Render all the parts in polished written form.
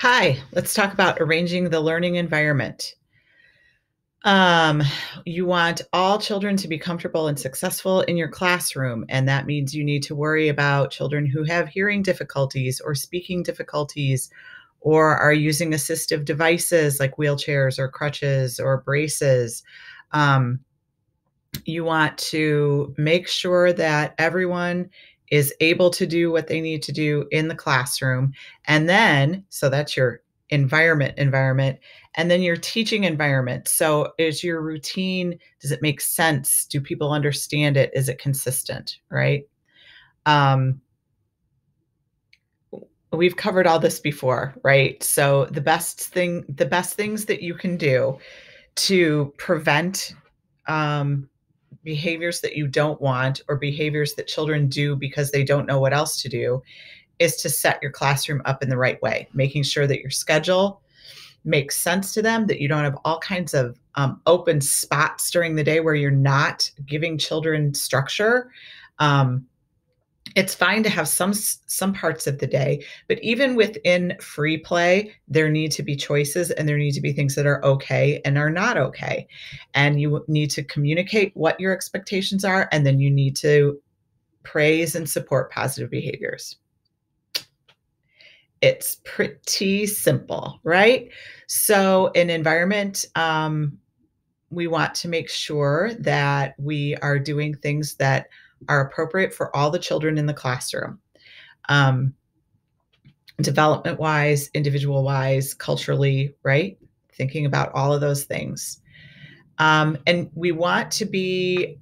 Hi, let's talk about arranging the learning environment. Um, you want all children to be comfortable and successful in your classroom, and that means you need to worry about children who have hearing difficulties or speaking difficulties or are using assistive devices like wheelchairs or crutches or braces. Um, you want to make sure that everyone is able to do what they need to do in the classroom. And then, so that's your environment, and then your teaching environment. So is your routine, does it make sense? Do people understand it? Is it consistent, right? Um, we've covered all this before, right? So the best things that you can do to prevent behaviors that you don't want or behaviors that children do because they don't know what else to do is to set your classroom up in the right way, making sure that your schedule makes sense to them, that you don't have all kinds of open spots during the day where you're not giving children structure. Um, it's fine to have some parts of the day, but even within free play there need to be choices, and there need to be things that are okay and are not okay, and you need to communicate what your expectations are, and then you need to praise and support positive behaviors. It's pretty simple, right? So an environment, we want to make sure that we are doing things that are appropriate for all the children in the classroom. Um, Development wise, individual wise, culturally, right? Thinking about all of those things. And we want to be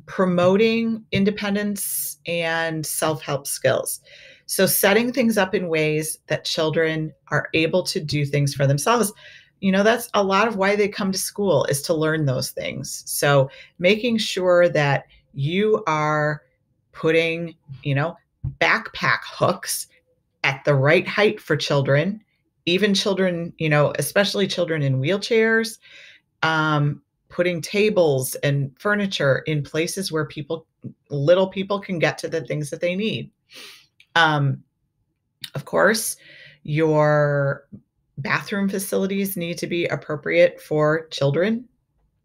promoting independence and self help skills. So, setting things up in ways that children are able to do things for themselves. You know, that's a lot of why they come to school, is to learn those things. So, making sure that you are putting, backpack hooks at the right height for children, even children, especially children in wheelchairs, putting tables and furniture in places where little people can get to the things that they need. Um, of course, your bathroom facilities need to be appropriate for children,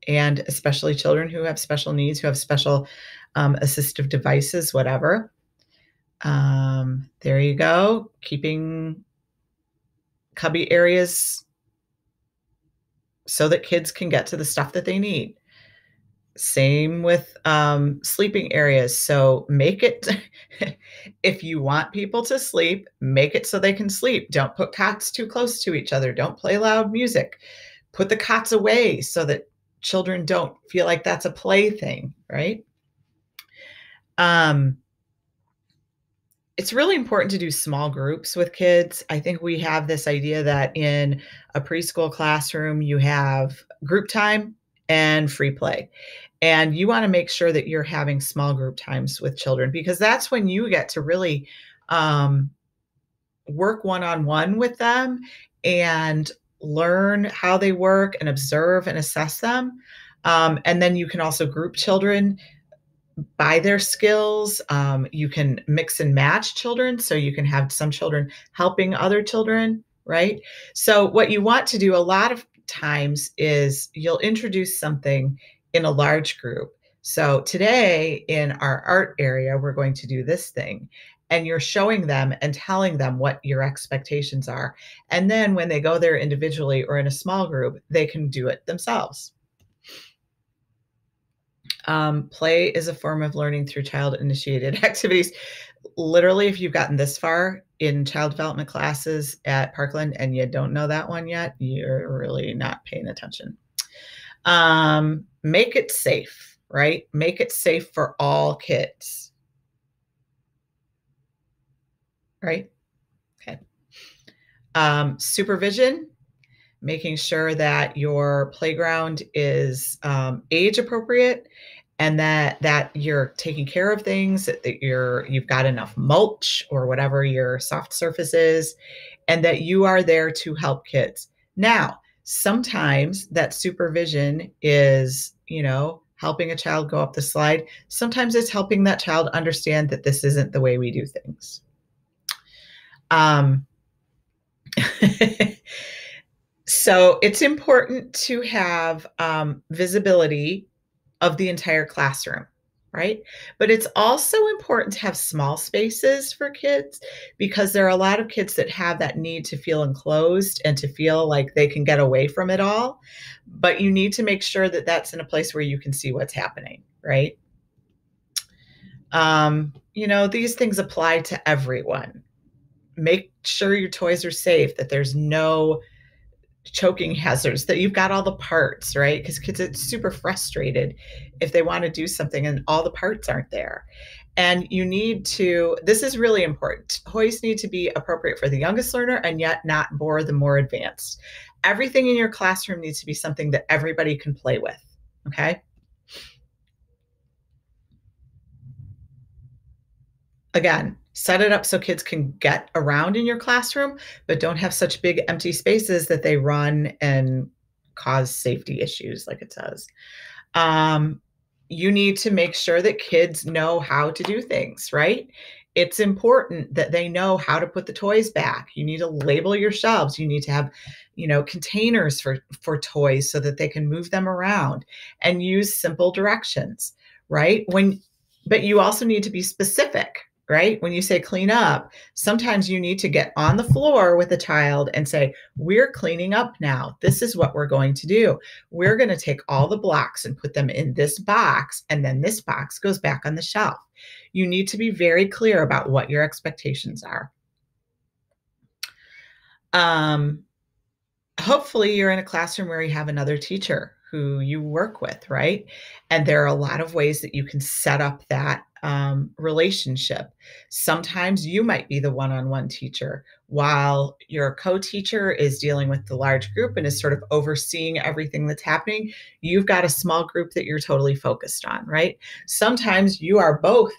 and especially children who have special needs, who have special assistive devices, whatever. There you go. Keeping cubby areas so that kids can get to the stuff that they need. Same with sleeping areas. So make it, if you want people to sleep, make it so they can sleep. Don't put cots too close to each other. Don't play loud music. Put the cots away so that children don't feel like that's a plaything, right? It's really important to do small groups with kids. I think we have this idea that in a preschool classroom, you have group time and free play. And you want to make sure that you're having small group times with children, because that's when you get to really work one-on-one with them and learn how they work and observe and assess them. And then you can also group children by their skills. You can mix and match children. So you can have some children helping other children, right? So what you want to do a lot of times is you'll introduce something in a large group. So today in our art area, we're going to do this thing. And you're showing them and telling them what your expectations are. And then when they go there individually or in a small group, they can do it themselves. Play is a form of learning through child-initiated activities. Literally, if you've gotten this far in child development classes at Parkland and you don't know that one yet, you're really not paying attention. Make it safe, right? Make it safe for all kids, right? Okay. Supervision, making sure that your playground is age appropriate, and that you're taking care of things, that you've got enough mulch or whatever your soft surface is, and that you are there to help kids. Now, sometimes that supervision is, helping a child go up the slide. Sometimes it's helping that child understand that this isn't the way we do things. So it's important to have visibility of the entire classroom, right? But it's also important to have small spaces for kids because there are a lot of kids that have that need to feel enclosed and to feel like they can get away from it all. But you need to make sure that that's in a place where you can see what's happening, right? These things apply to everyone. Make sure your toys are safe, that there's no choking hazards, that you've got all the parts, right? Because kids get super frustrated if they want to do something and all the parts aren't there. And you need to, this is really important. Toys need to be appropriate for the youngest learner and yet not bore the more advanced. Everything in your classroom needs to be something that everybody can play with. Okay. Again, set it up so kids can get around in your classroom, but don't have such big empty spaces that they run and cause safety issues, like it says. Um, you need to make sure that kids know how to do things, right? It's important that they know how to put the toys back. You need to label your shelves. You need to have, containers for toys so that they can move them around and use simple directions, right? But you also need to be specific, right? When you say clean up, sometimes you need to get on the floor with a child and say, we're cleaning up now. This is what we're going to do. We're going to take all the blocks and put them in this box, and then this box goes back on the shelf. You need to be very clear about what your expectations are. Hopefully you're in a classroom where you have another teacher who you work with, right? And there are a lot of ways that you can set up that relationship. Sometimes you might be the one-on-one teacher while your co-teacher is dealing with the large group and is sort of overseeing everything that's happening. You've got a small group that you're totally focused on, right? Sometimes you are both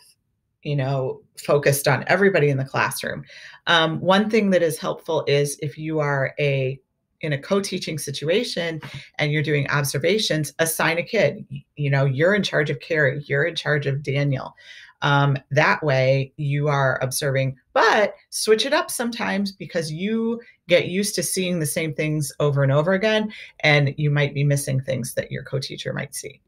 focused on everybody in the classroom. One thing that is helpful is if you are in a co-teaching situation and you're doing observations, assign a kid. You're in charge of Carrie, you're in charge of Daniel. That way you are observing, but switch it up sometimes because you get used to seeing the same things over and over again, and you might be missing things that your co-teacher might see.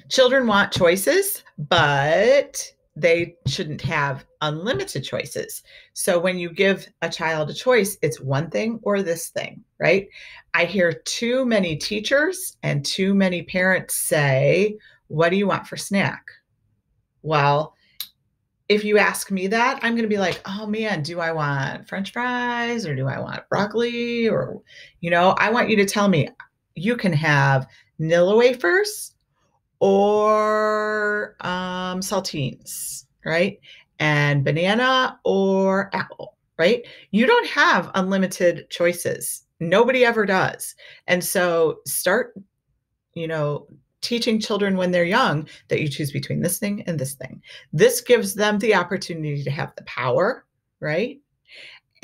Children want choices, but they shouldn't have unlimited choices. So when you give a child a choice, it's one thing or this thing, right? I hear too many teachers and too many parents say, what do you want for snack? Well, if you ask me that, I'm going to be like, oh man, do I want French fries or do I want broccoli? Or, I want you to tell me you can have Nilla wafers or saltines, right? And banana or apple, right? You don't have unlimited choices. Nobody ever does. And so start, teaching children when they're young that you choose between this thing and this thing. This gives them the opportunity to have the power, right?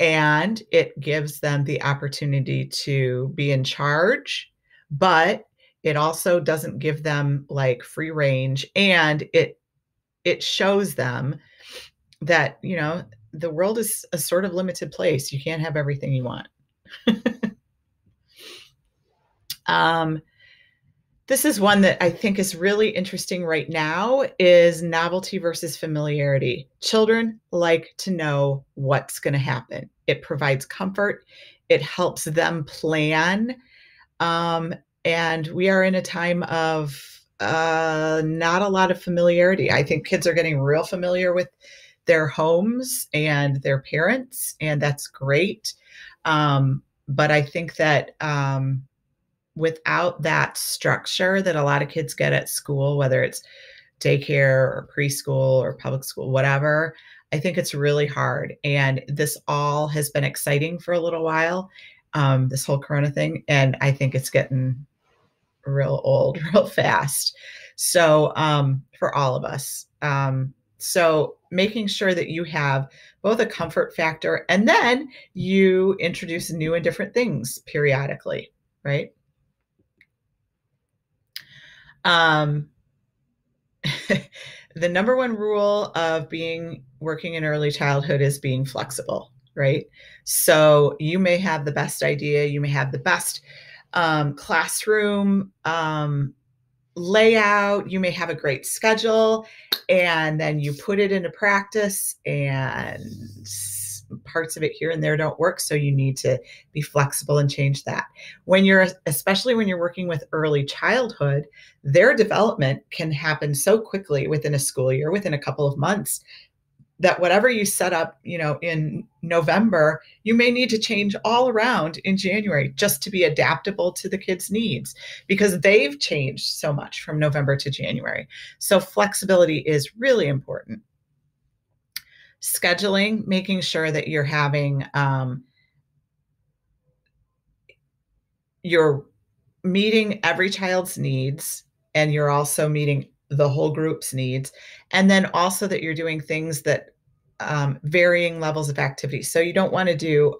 And it gives them the opportunity to be in charge, but it also doesn't give them like free range, and it shows them that the world is a sort of limited place. You can't have everything you want. This is one that I think is really interesting right now, is novelty versus familiarity. Children like to know what's going to happen. It provides comfort. It helps them plan. And we are in a time of not a lot of familiarity. I think kids are getting real familiar with their homes and their parents, and that's great. But I think that without that structure that a lot of kids get at school, whether it's daycare or preschool or public school, whatever, I think it's really hard. And this all has been exciting for a little while, this whole Corona thing. And I think it's getting real old real fast. So for all of us. So making sure that you have both a comfort factor and then you introduce new and different things periodically, right? The number one rule of working in early childhood is being flexible, right? So you may have the best idea, you may have the best classroom layout, you may have a great schedule, and then you put it into practice and parts of it here and there don't work, so you need to be flexible and change that. When you're especially when you're working with early childhood, their development can happen so quickly within a school year, within a couple of months, that whatever you set up, in November, you may need to change all around in January just to be adaptable to the kids' needs because they've changed so much from November to January. So flexibility is really important. Scheduling, making sure that you're having you're meeting every child's needs and you're also meeting the whole group's needs. And then also that you're doing things that varying levels of activity. So you don't want to do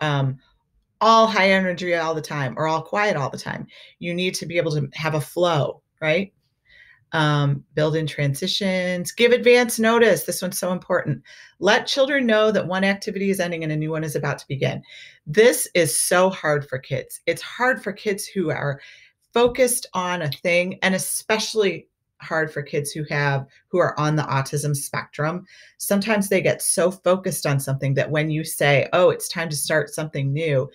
all high energy all the time or all quiet all the time. You need to be able to have a flow, right? Build in transitions, give advance notice. This one's so important. Let children know that one activity is ending and a new one is about to begin. This is so hard for kids. It's hard for kids who are focused on a thing, and especially hard for kids who are on the autism spectrum. Sometimes they get so focused on something that when you say, oh, it's time to start something new,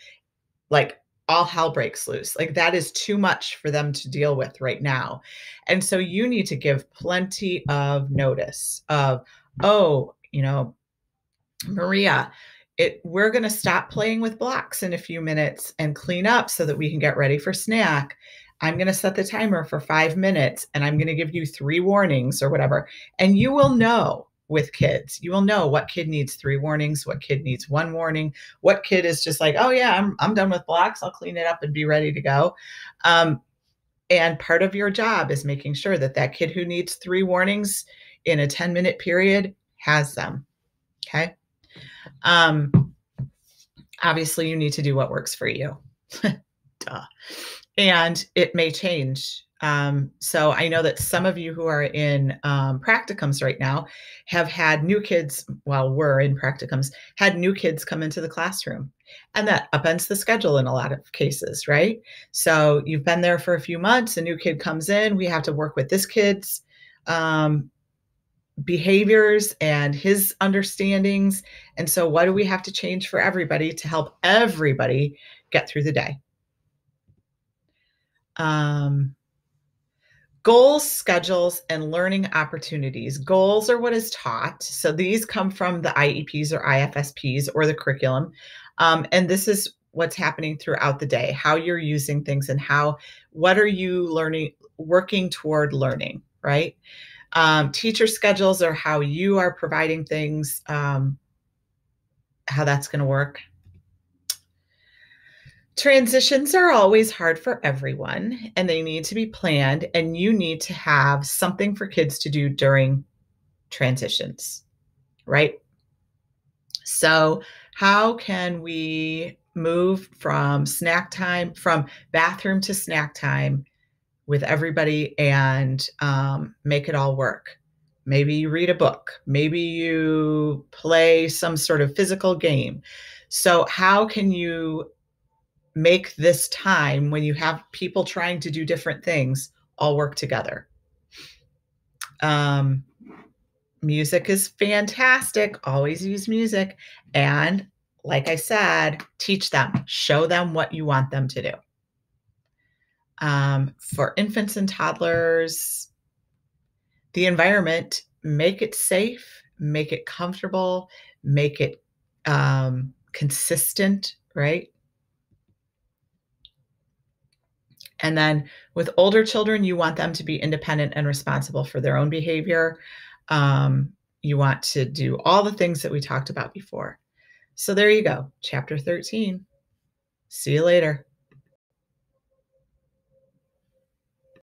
like all hell breaks loose. Like that is too much for them to deal with right now. And so you need to give plenty of notice of, oh, Maria, we're going to stop playing with blocks in a few minutes and clean up so that we can get ready for snack. I'm going to set the timer for 5 minutes and I'm going to give you 3 warnings or whatever. And you will know with kids, you will know what kid needs 3 warnings, what kid needs 1 warning, what kid is just like, oh yeah, I'm done with blocks. I'll clean it up and be ready to go. And part of your job is making sure that that kid who needs 3 warnings in a 10-minute period has them. Okay. Obviously you need to do what works for you. Duh. And it may change. So I know that some of you who are in practicums right now have had new kids, were in practicums, had new kids come into the classroom. And that upends the schedule in a lot of cases, right? So you've been there for a few months, a new kid comes in, we have to work with this kid's behaviors and his understandings. And so what do we have to change for everybody to help everybody get through the day? Goals, schedules, and learning opportunities. Goals are what is taught. So these come from the IEPs or IFSPs or the curriculum. And this is what's happening throughout the day, how you're using things and what are you learning, working toward learning, right? Teacher schedules are how you are providing things, how that's going to work. Transitions are always hard for everyone and they need to be planned, and you need to have something for kids to do during transitions, right? So how can we move from bathroom to snack time with everybody and make it all work? Maybe you read a book, maybe you play some sort of physical game. So how can you make this time when you have people trying to do different things all work together? Music is fantastic. Always use music. And like I said, teach them, show them what you want them to do. For infants and toddlers, the environment, make it safe, make it comfortable, make it consistent, right? And then with older children, you want them to be independent and responsible for their own behavior. You want to do all the things that we talked about before. So there you go, chapter 13. See you later.